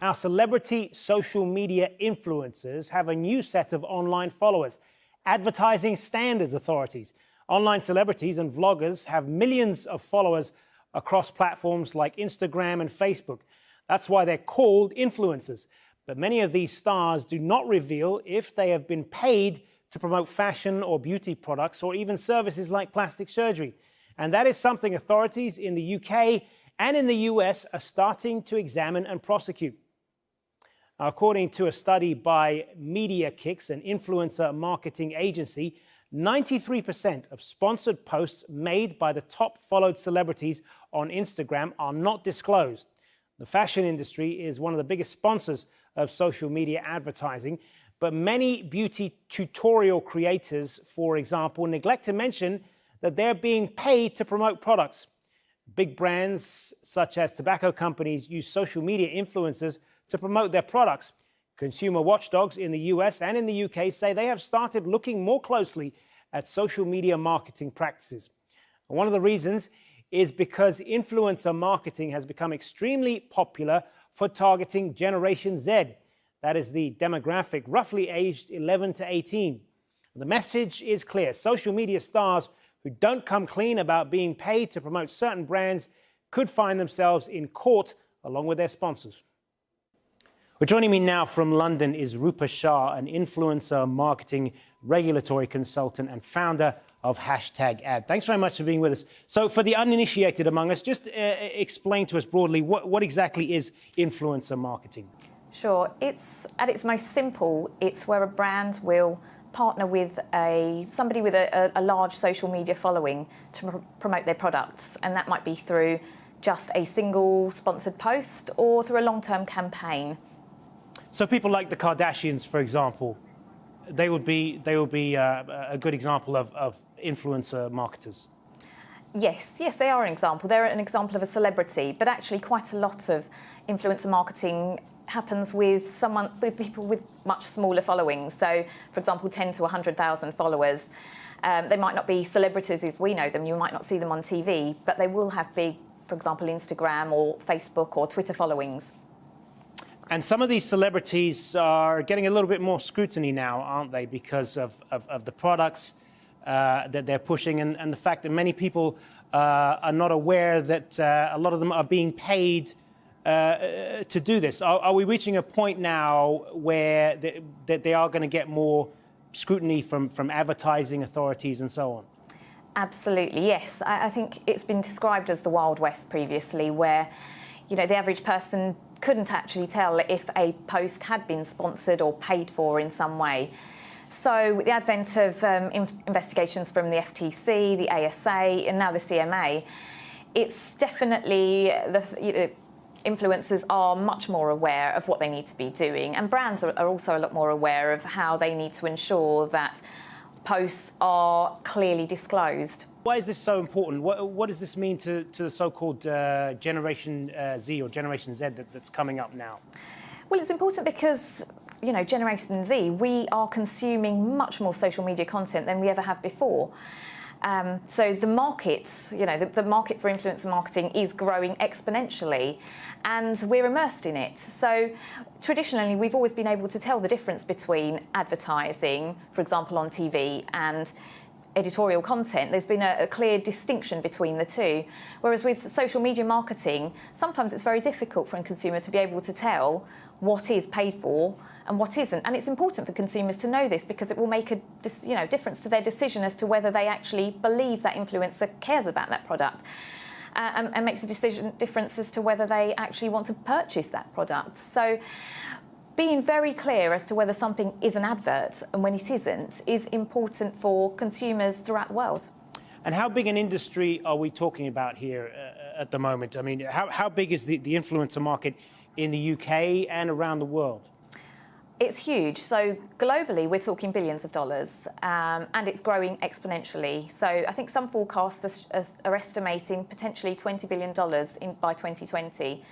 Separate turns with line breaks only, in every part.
Our celebrity social media influencers have a new set of online followers. Advertising standards authorities. Online celebrities and vloggers have millions of followers across platforms like Instagram and Facebook. That's why they're called influencers. But many of these stars do not reveal if they have been paid to promote fashion or beauty products or even services like plastic surgery. And that is something authorities in the UK and in the US are starting to examine and prosecute. According to a study by Media Kicks, an influencer marketing agency, 93% of sponsored posts made by the top followed celebrities on Instagram are not disclosed. The fashion industry is one of the biggest sponsors of social media advertising, but many beauty tutorial creators, for example, neglect to mention that they're being paid to promote products. Big brands such as tobacco companies use social media influencers to promote their products. Consumer watchdogs in the US and in the UK say they have started looking more closely at social media marketing practices. And one of the reasons is because influencer marketing has become extremely popular for targeting Generation Z. That is the demographic roughly aged 11 to 18. The message is clear. Social media stars who don't come clean about being paid to promote certain brands could find themselves in court along with their sponsors. Well, joining me now from London is Rupa Shah, an influencer marketing regulatory consultant and founder of #Ad. Thanks very much for being with us. So for the uninitiated among us, just explain to us broadly what exactly is influencer marketing?
Sure. It's at its most simple, it's where a brand will partner with somebody with a large social media following to promote their products. And that might be through just a single sponsored post or through a long-term campaign.
So people like the Kardashians, for example, they would be a good example of influencer marketers.
Yes, they are an example. They're an example of a celebrity, but actually quite a lot of influencer marketing happens with people with much smaller followings. So, for example, 10 to 100,000 followers. They might not be celebrities as we know them. You might not see them on TV, but they will have big, for example, Instagram or Facebook or Twitter followings.
And some of these celebrities are getting a little bit more scrutiny now, aren't they, because of the products that they're pushing and the fact that many people are not aware that a lot of them are being paid to do this. Are we reaching a point now where they are going to get more scrutiny from advertising authorities and so on?
Absolutely, yes. I think it's been described as the Wild West previously, where the average person couldn't actually tell if a post had been sponsored or paid for in some way. So with the advent of investigations from the FTC, the ASA, and now the CMA, it's definitely influencers are much more aware of what they need to be doing, and brands are also a lot more aware of how they need to ensure that posts are clearly disclosed.
Why is this so important? What does this mean to the so-called Generation Z or Generation Z that's coming up now?
Well, it's important because, Generation Z, we are consuming much more social media content than we ever have before. So the market, the market for influencer marketing is growing exponentially, and we're immersed in it. So traditionally, we've always been able to tell the difference between advertising, for example, on TV, and editorial content. There's been a clear distinction between the two. Whereas with social media marketing, sometimes it's very difficult for a consumer to be able to tell what is paid for and what isn't. And it's important for consumers to know this because it will make a difference to their decision as to whether they actually believe that influencer cares about that product. And makes a difference as to whether they actually want to purchase that product. So being very clear as to whether something is an advert and when it isn't is important for consumers throughout the world.
And how big an industry are we talking about here at the moment? I mean, how big is the influencer market in the UK and around the world?
It's huge. So globally, we're talking billions of dollars, and it's growing exponentially. So I think some forecasters are estimating potentially $20 billion by 2020.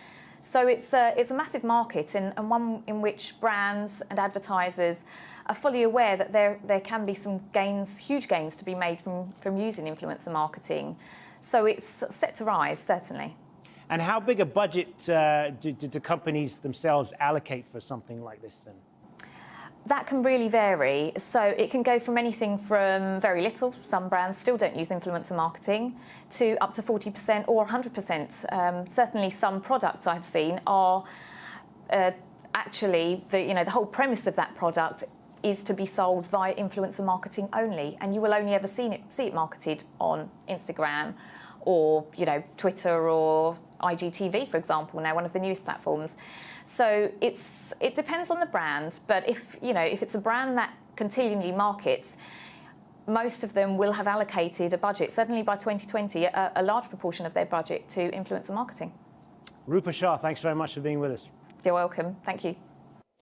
So it's a massive market and one in which brands and advertisers are fully aware that there can be some gains, huge gains to be made from using influencer marketing. So it's set to rise, certainly.
And how big a budget do companies themselves allocate for something like this then?
That can really vary. So it can go from anything from very little, some brands still don't use influencer marketing, to up to 40% or 100%. Certainly some products I've seen are actually, the whole premise of that product is to be sold via influencer marketing only, and you will only ever see it marketed on Instagram or Twitter or IGTV, for example, now one of the news platforms. So it depends on the brand, but if it's a brand that continually markets, most of them will have allocated a budget, certainly by 2020, a large proportion of their budget to influencer marketing.
Rupa Shah, thanks very much for being with us.
You're welcome. Thank you.